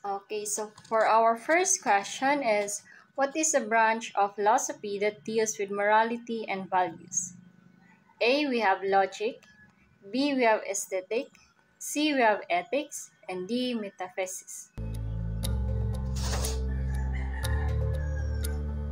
Okay, so for our first question is, what is a branch of philosophy that deals with morality and values? A, we have logic. B, we have aesthetic. C, we have ethics. And D, metaphysics.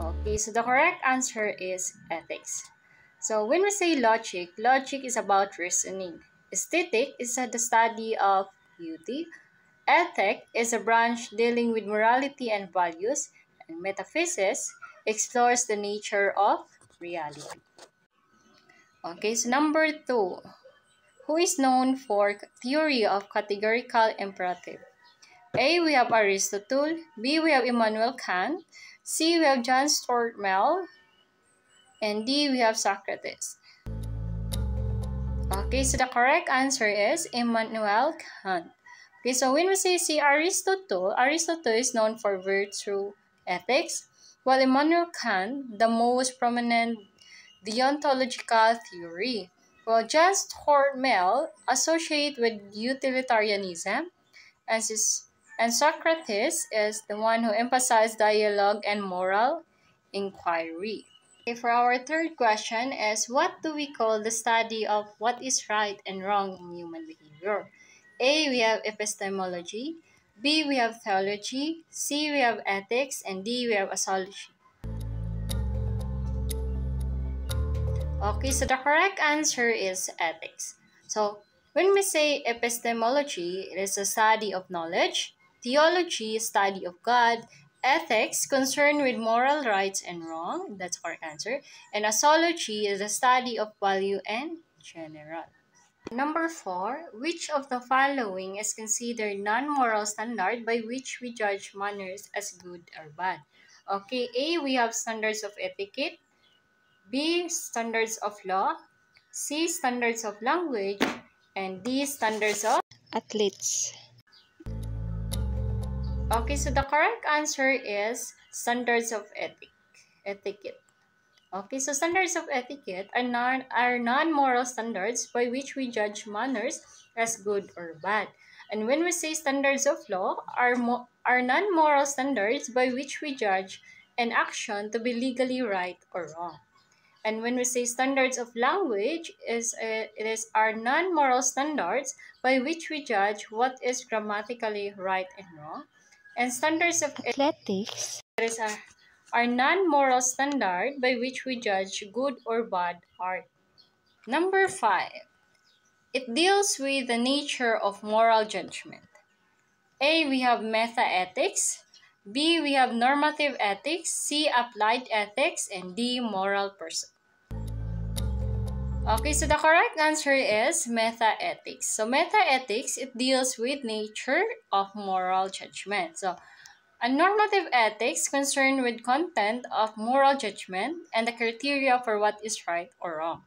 Okay, so the correct answer is ethics. So when we say logic, logic is about reasoning. Aesthetic is the study of beauty. Ethic is a branch dealing with morality and values. And metaphysics explores the nature of reality. Okay, so number 2. Who is known for theory of categorical imperative? A, we have Aristotle. B, we have Immanuel Kant. C, we have John Stuart Mill. And D, we have Socrates. Okay, so the correct answer is Immanuel Kant. Okay, so when we say Aristotle, Aristotle is known for virtue ethics, while Immanuel Kant, the most prominent deontological theory. Well, John Stuart Mill associated with utilitarianism, and Socrates is the one who emphasized dialogue and moral inquiry. Okay, for our third question is, what do we call the study of what is right and wrong in human behavior? A, we have epistemology. B, we have theology. C, we have ethics. And D, we have sociology. Okay, so the correct answer is ethics. So, when we say epistemology, it is a study of knowledge. Theology, study of God. Ethics, concerned with moral rights and wrong. That's our answer. And sociology is the study of value and general. Number 4, which of the following is considered non-moral standard by which we judge manners as good or bad? Okay, A, we have standards of etiquette. B, standards of law. C, standards of language. And D, standards of athletes. Okay, so the correct answer is standards of etiquette. Okay, so standards of etiquette are non-moral standards by which we judge manners as good or bad. And when we say standards of law, are non-moral standards by which we judge an action to be legally right or wrong. And when we say standards of language, it is our non-moral standards by which we judge what is grammatically right and wrong. And standards of athletics, it is our non-moral standard by which we judge good or bad art. Number 5. It deals with the nature of moral judgment. A, we have meta-ethics. B, we have normative ethics. C, applied ethics. And D, moral person. Okay, so the correct answer is meta-ethics. So meta-ethics, it deals with nature of moral judgment. So a normative ethics concerned with content of moral judgment and the criteria for what is right or wrong.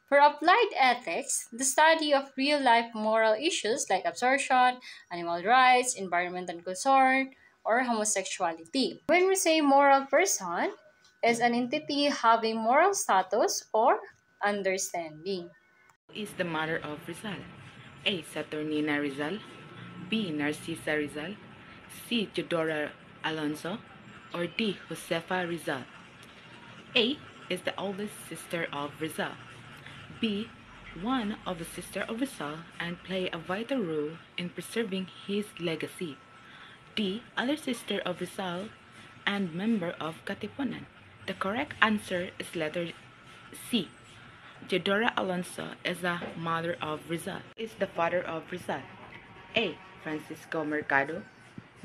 For applied ethics, the study of real-life moral issues like absorption, animal rights, environmental concern, or homosexuality. When we say moral person, is an entity having moral status or understanding. Who is the mother of Rizal? A. Saturnina Rizal. B. Narcisa Rizal. C. Teodora Alonso. Or D. Josefa Rizal. A is the oldest sister of Rizal. B. One of the sister of Rizal and play a vital role in preserving his legacy. D. Other sister of Rizal and member of Katipunan. The correct answer is letter C. Teodora Alonso is the mother of Rizal. Is the father of Rizal? A. Francisco Mercado.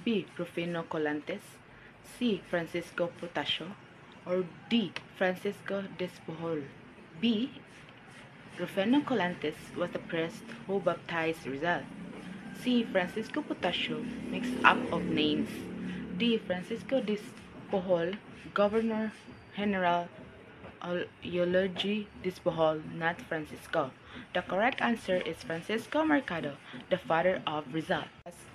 B. Rufino Colantes. C. Francisco Potasio. Or D. Francisco Despujol. B. Rufino Colantes was the priest who baptized Rizal. C. Francisco Potasio, mixed up of names. D. Francisco Despujol, Governor General Eulogy Despujol, not Francisco. The correct answer is Francisco Mercado, the father of Rizal.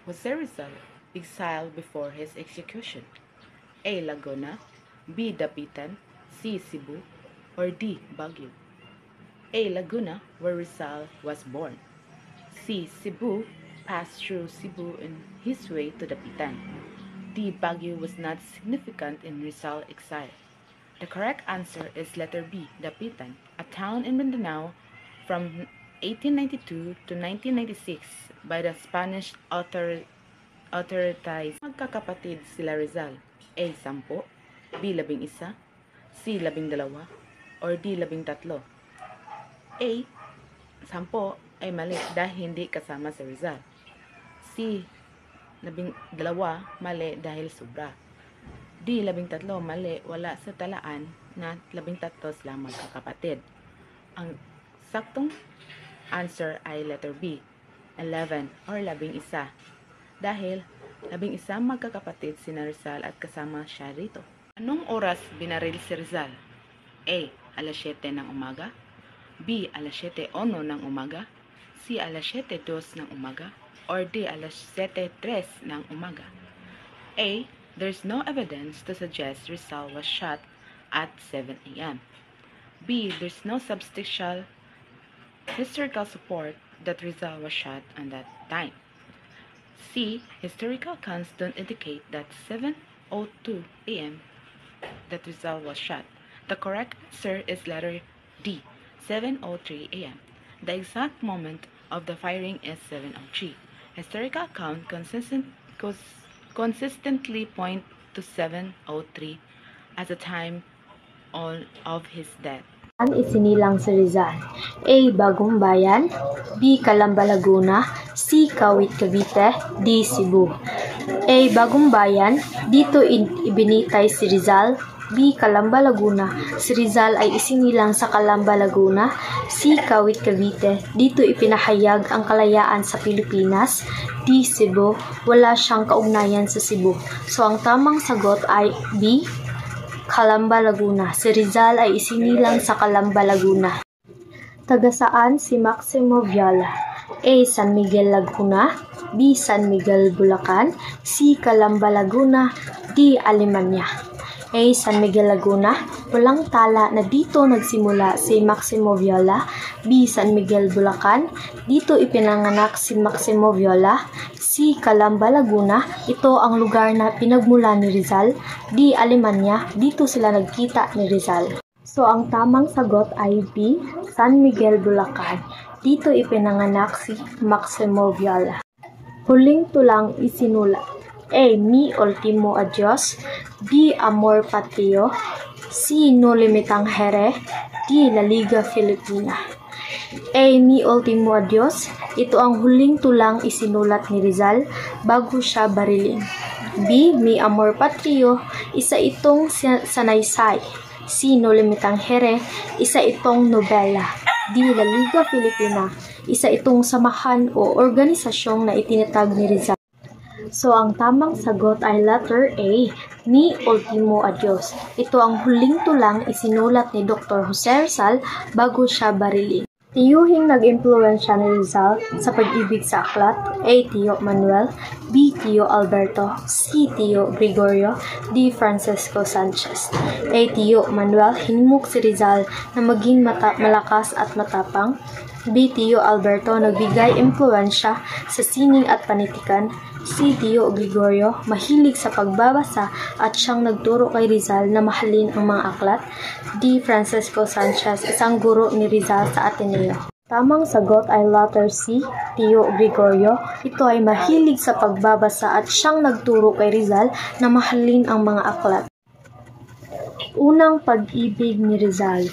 Jose Rizal exiled before his execution? A. Laguna. B. Dapitan. C. Cebu. Or D. Baguio. A. Laguna, where Rizal was born. C. Cebu, passed through Cebu in his way to Dapitan. D. Baguio was not significant in Rizal exile. The correct answer is letter B, Dapitan, a town in Mindanao from 1892 to 1996 by the Spanish authorities. Magkakapatid sila Rizal. A. 10, B. 11, C. 12, or D. 13. A. 10 ay mali dahil hindi kasama si Rizal. C. 12 mali dahil sobra. D. 13 mali, wala sa talaan na 13 sila magkakapatid. Ang saktong answer ay letter B, 11 or 11. Dahil 11 magkakapatid si Rizal at kasama siya rito. Anong oras binaril si Rizal? A. Alas 7 ng umaga, B. Alas 7:01 ng umaga, C. Alas 7:02 ng umaga, or D. Alas 7:03 ng umaga. A. There's no evidence to suggest Rizal was shot at 7 a.m. B. There's no substantial historical support that Rizal was shot on that time. C. Historical accounts don't indicate that 7:02 a.m. that Rizal was shot. The correct answer is letter D, 7:03 a.m. The exact moment of the firing is 7:03. Historical account consistently point to 7:03 as the time of his death. Saan isinilang si Rizal? A. Bagong Bayan, B. Calamba, Laguna, C. Kawit, Cavite, D. Cebu. A. Bagong Bayan, dito ibinitay si Rizal. B. Calamba, Laguna, si Rizal ay isinilang sa Calamba, Laguna. C. Kawit, Cavite, dito ipinahayag ang kalayaan sa Pilipinas. D. Cebu, wala siyang kaugnayan sa Cebu. So ang tamang sagot ay B. Calamba, Laguna. Si Rizal ay isinilang sa Calamba, Laguna. Taga saan si Maximo Viala? A. San Miguel, Laguna, B. San Miguel, Bulacan, C. Calamba, Laguna, D. Alemania. A. San Miguel, Laguna. Walang tala na dito nagsimula si Maximo Viala. B. San Miguel, Bulacan. Dito ipinanganak si Maximo Viala. C. Calamba, Laguna. Ito ang lugar na pinagmula ni Rizal. D. Alemania. Dito sila nagkita ni Rizal. So ang tamang sagot ay B. San Miguel, Bulacan. Dito ipinanganak si Maximo Viala. Huling tulang isinulat. A. Mi Ultimo Adios, B. Amor Patrio, C. No Limitang Here, D. La Liga Filipina. A. Mi Ultimo Adios, ito ang huling tulang isinulat ni Rizal bago siya barilin. B. Mi Amor Patrio, isa itong sanaysay. C. No Limitang Here, isa itong nobela. D. La Liga Filipina, isa itong samahan o organisasyong na itinatag ni Rizal. So, ang tamang sagot ay letter A, Mi Ultimo Adios. Ito ang huling tulang isinulat ni Dr. Jose Rizal bago siya barilin. Tiyuhing nag-impluwensya ni Rizal sa pag-ibig sa aklat. A. Tio Manuel, B. Tio Alberto, C. Tio Gregorio, D. Francisco Sanchez. A. Tio Manuel, hinimok si Rizal na maging malakas at matapang. B. Tio Alberto, nagbigay impluwensya sa sining at panitikan. C. Tio Gregorio, mahilig sa pagbabasa at siyang nagturo kay Rizal na mahalin ang mga aklat. D. Francisco Sanchez, isang guro ni Rizal sa Ateneo. Tamang sagot ay letter C, Tio Gregorio. Ito ay mahilig sa pagbabasa at siyang nagturo kay Rizal na mahalin ang mga aklat. Unang pag-ibig ni Rizal.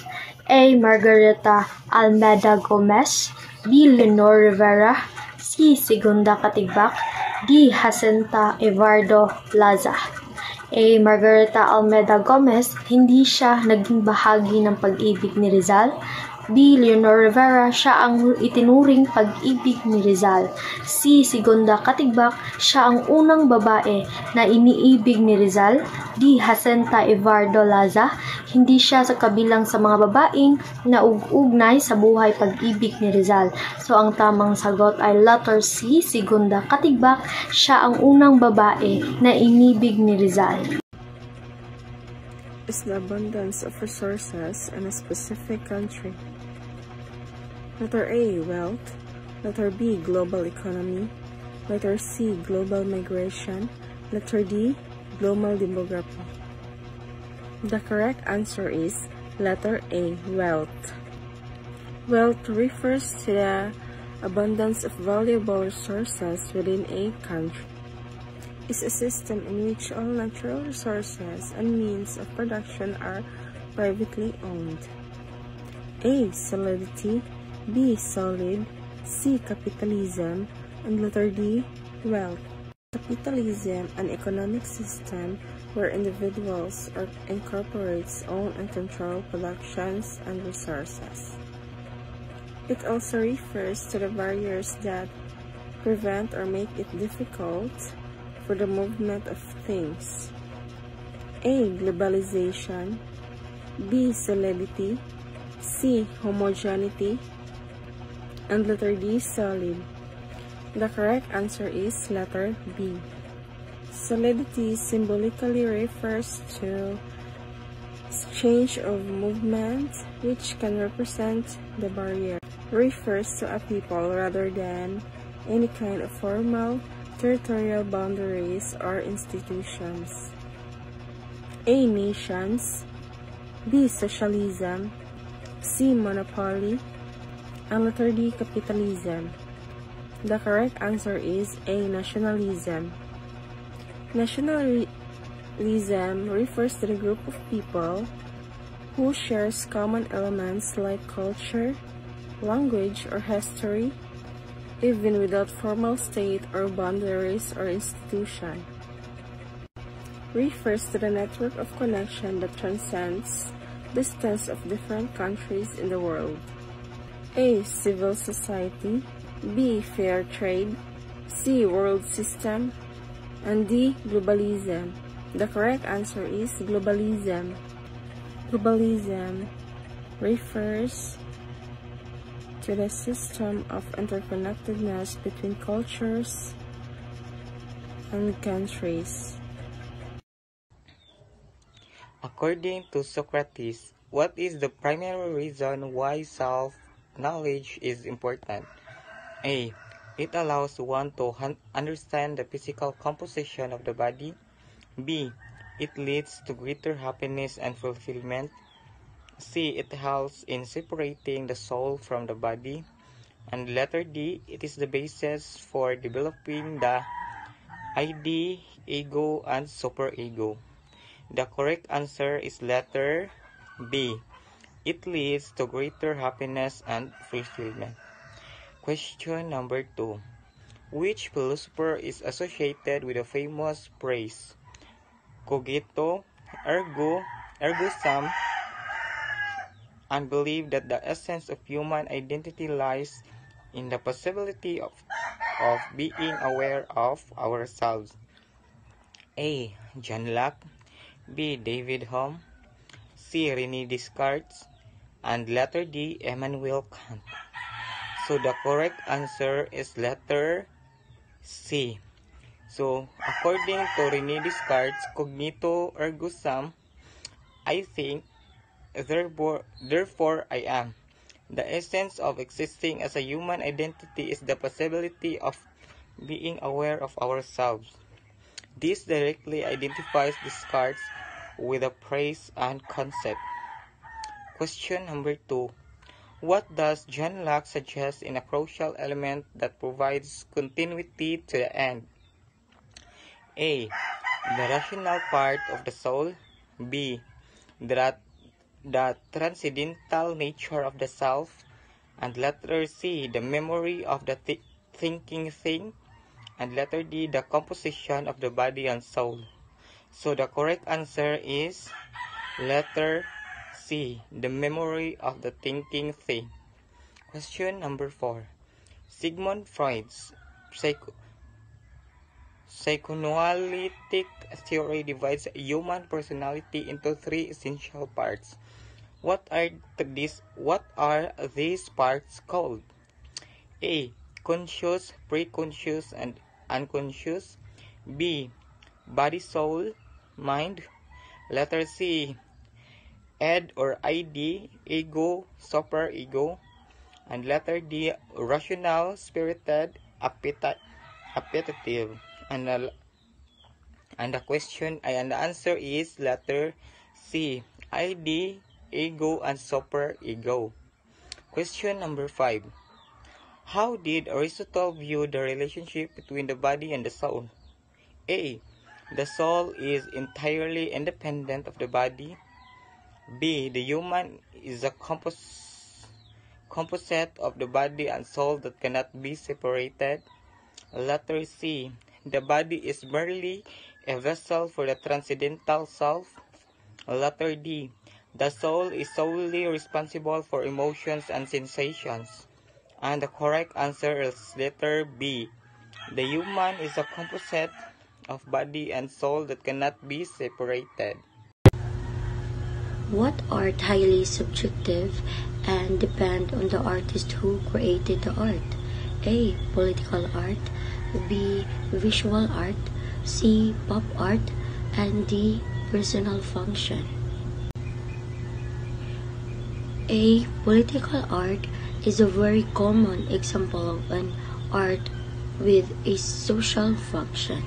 A. Margarita Almeda Gomez, B. Leonor Rivera, C. Segunda Katigbak, D. Jacinta Eduardo Laza. A. Margarita Almeda Gomez, hindi siya naging bahagi ng pag-ibig ni Rizal. B. Leonor Rivera, siya ang itinuring pag-ibig ni Rizal. C. Segunda Katigbak, siya ang unang babae na iniibig ni Rizal. D. Jacinta Eduardo Laza, hindi siya sa kabilang sa mga babaeng na ugnay sa buhay pag-ibig ni Rizal. So ang tamang sagot ay letter C. Segunda Katigbak, siya ang unang babae na inibig ni Rizal. Is the abundance of resources in a specific country? Letter A, wealth. Letter B, global economy. Letter C, global migration. Letter D, global demography. The correct answer is letter A, wealth. Wealth refers to the abundance of valuable resources within a country. It's a system in which all natural resources and means of production are privately owned. A, solidity. B, solid. C, capitalism. And letter D, wealth. Capitalism, an economic system where individuals or incorporates own and control productions and resources. It also refers to the barriers that prevent or make it difficult for the movement of things. A, globalization. B, solidity. C, homogeneity. And letter D, solid. The correct answer is letter B. Solidity symbolically refers to change of movement, which can represent the barrier. Refers to a people rather than any kind of formal territorial boundaries or institutions. A, nations. B, socialism. C, monopoly. And letter D, capitalism. The correct answer is A, nationalism. Nationalism refers to the group of people who shares common elements like culture, language, or history, even without formal state or boundaries or institution. Refers to the network of connection that transcends distance of different countries in the world. A, civil society. B, fair trade. C, world system. And D, globalism. The correct answer is globalism. Globalism refers to the system of interconnectedness between cultures and countries. According to Socrates, what is the primary reason why self-knowledge is important? A. It allows one to understand the physical composition of the body. B. It leads to greater happiness and fulfillment. C. It helps in separating the soul from the body. And letter D. It is the basis for developing the ID, ego, and superego. The correct answer is letter B. It leads to greater happiness and fulfillment. Question number 2. Which philosopher is associated with the famous phrase cogito ergo sum, and believe that the essence of human identity lies in the possibility of being aware of ourselves? A. John Locke. B. David Hume. C. René Descartes. And letter D. Immanuel Kant. So the correct answer is letter C. So according to René Descartes, cognito ergo sum, I think, therefore I am. The essence of existing as a human identity is the possibility of being aware of ourselves. This directly identifies Descartes with a phrase and concept. Question number 2. What does John Locke suggest in a crucial element that provides continuity to the end? A. The rational part of the soul. B. The transcendental nature of the self. And letter C. The memory of the thinking thing. And letter D. The composition of the body and soul. So the correct answer is letter C. The memory of the thinking thing. Question number 4. Sigmund Freud's psychoanalytic theory divides human personality into 3 essential parts. What are these parts called? A. Conscious, preconscious, and unconscious. B. Body, soul, mind. Letter C. Id or ID, ego, superego. And letter D. Rational, spirited, appetitive. And the answer is letter C. ID, ego, and super ego. Question number 5. How did Aristotle view the relationship between the body and the soul? A. The soul is entirely independent of the body. B. The human is a composite of the body and soul that cannot be separated. Letter C. The body is merely a vessel for the transcendental self. Letter D. The soul is solely responsible for emotions and sensations. And the correct answer is letter B. The human is a composite of body and soul that cannot be separated. What art highly subjective and depend on the artist who created the art? A. Political art, B. Visual art, C. Pop art, and D. Personal function. A. Political art is a very common example of an art with a social function.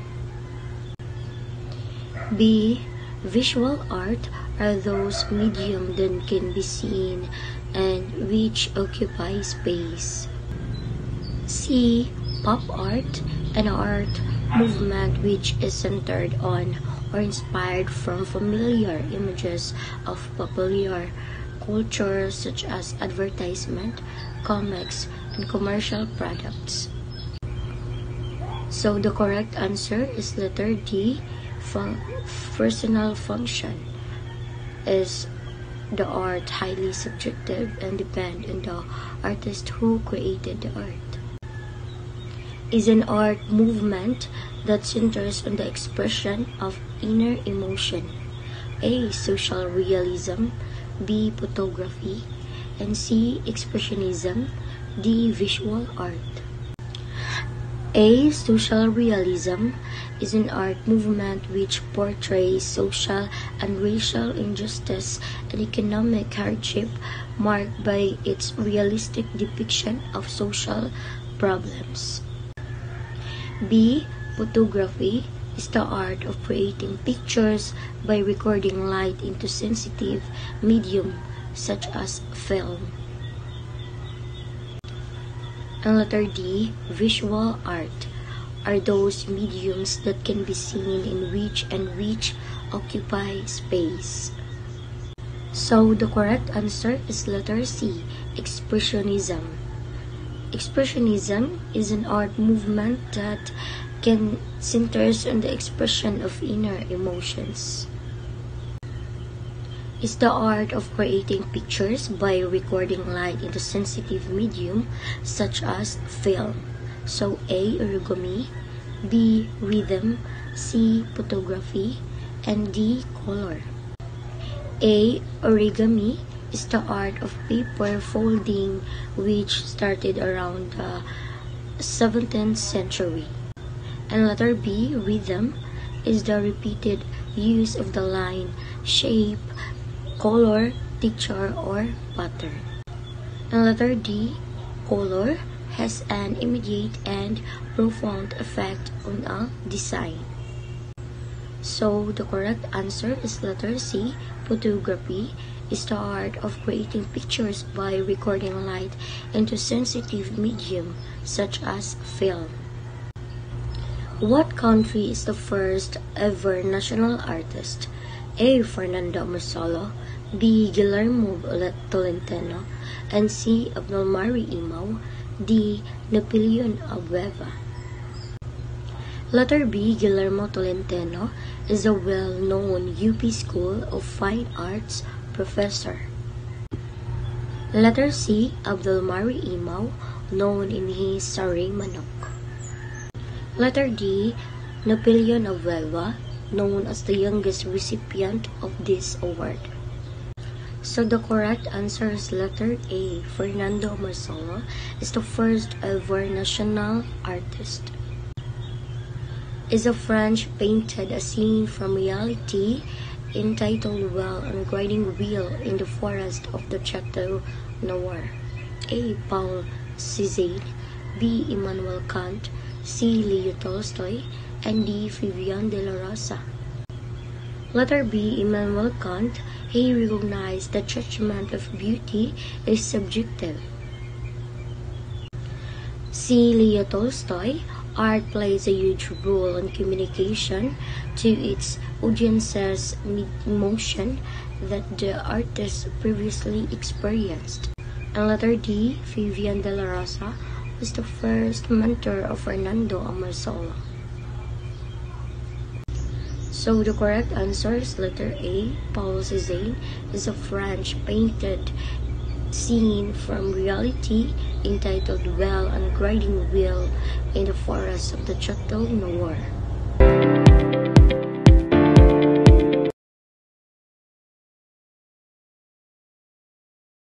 B. Visual art are those medium that can be seen and which occupy space. C. Pop art, an art movement which is centered on or inspired from familiar images of popular culture such as advertisement, comics, and commercial products. So the correct answer is letter D. Personal function is the art highly subjective and depend on the artist who created the art. Is an art movement that centers on the expression of inner emotion. A. Social realism, B. Photography, and C. Expressionism, D. Visual art. A. Social realism is an art movement which portrays social and racial injustice and economic hardship marked by its realistic depiction of social problems. B. Photography is the art of creating pictures by recording light into sensitive medium such as film. And letter D. Visual art are those mediums that can be seen in which occupy space. So the correct answer is letter C. Expressionism. Expressionism is an art movement that centers on the expression of inner emotions. It's the art of creating pictures by recording light into sensitive medium such as film. So A. Origami, B. Rhythm, C. Photography, and D. Color. A. Origami is the art of paper folding which started around the 17th century. And letter B. Rhythm is the repeated use of the line, shape, color, texture, or pattern. And letter D. Color has an immediate and profound effect on a design. So the correct answer is letter C. Photography is the art of creating pictures by recording light into sensitive medium such as film. What country is the first ever national artist? A. Fernando Marcelo, B. Guillermo Tolentino, and C. Abdulmari Imao, D. Napoleon Abueva. Letter B. Guillermo Tolentino is a well-known UP School of Fine Arts professor. Letter C. Abdulmari Imao, known in his Saray Manok. Letter D. Napoleon Abueva, known as the youngest recipient of this award. So the correct answer is letter A. Fernando Marcelo is the first ever national artist. Is a French painted a scene from reality entitled Well on Grinding Wheel in the Forest of the Chateau Noir. A. Paul Cézanne, B. Immanuel Kant, C. Leo Tolstoy, and D. Vivian de la Rosa. Letter B. Immanuel Kant. He recognized that judgment of beauty is subjective. C. Leo Tolstoy. Art plays a huge role in communication to its audiences emotion that the artist previously experienced. And letter D. Vivian de la Rosa was the first mentor of Fernando Amarsola. So the correct answer is letter A. Paul Cézanne is a French painted scene from reality entitled Well and Grinding Wheel in the forest of the Chateau Noir.